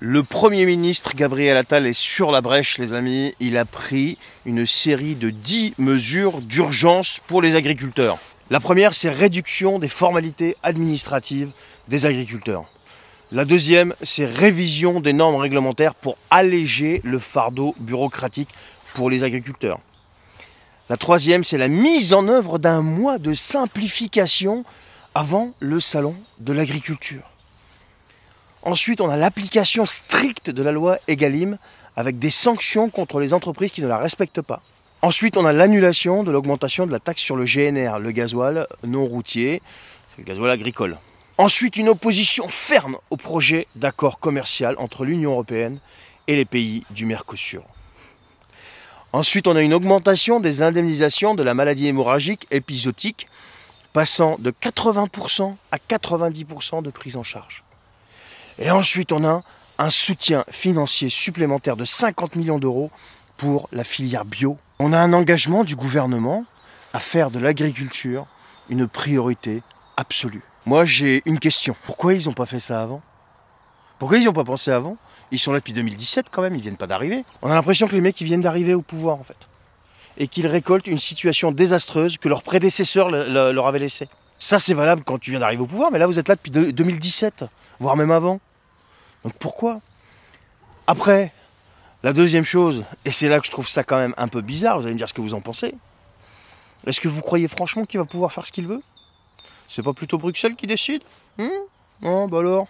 Le Premier ministre Gabriel Attal est sur la brèche, les amis. Il a pris une série de 10 mesures d'urgence pour les agriculteurs. La première, c'est réduction des formalités administratives des agriculteurs. La deuxième, c'est révision des normes réglementaires pour alléger le fardeau bureaucratique pour les agriculteurs. La troisième, c'est la mise en œuvre d'un mois de simplification avant le salon de l'agriculture. Ensuite, on a l'application stricte de la loi Egalim avec des sanctions contre les entreprises qui ne la respectent pas. Ensuite, on a l'annulation de l'augmentation de la taxe sur le GNR, le gasoil non routier, le gasoil agricole. Ensuite, une opposition ferme au projet d'accord commercial entre l'Union européenne et les pays du Mercosur. Ensuite, on a une augmentation des indemnisations de la maladie hémorragique épisodique, passant de 80% à 90% de prise en charge. Et ensuite, on a un soutien financier supplémentaire de 50 millions d'euros pour la filière bio. On a un engagement du gouvernement à faire de l'agriculture une priorité absolue. Moi, j'ai une question. Pourquoi ils n'ont pas fait ça avant? Pourquoi ils n'y ont pas pensé avant? Ils sont là depuis 2017 quand même, ils ne viennent pas d'arriver. On a l'impression que les mecs ils viennent d'arriver au pouvoir en fait. Et qu'ils récoltent une situation désastreuse que leurs prédécesseurs leur avaient laissée. Ça c'est valable quand tu viens d'arriver au pouvoir, mais là vous êtes là depuis 2017, voire même avant. Donc pourquoi? Après, la deuxième chose, et c'est là que je trouve ça quand même un peu bizarre, vous allez me dire ce que vous en pensez. Est-ce que vous croyez franchement qu'il va pouvoir faire ce qu'il veut? C'est pas plutôt Bruxelles qui décide? Non, bah alors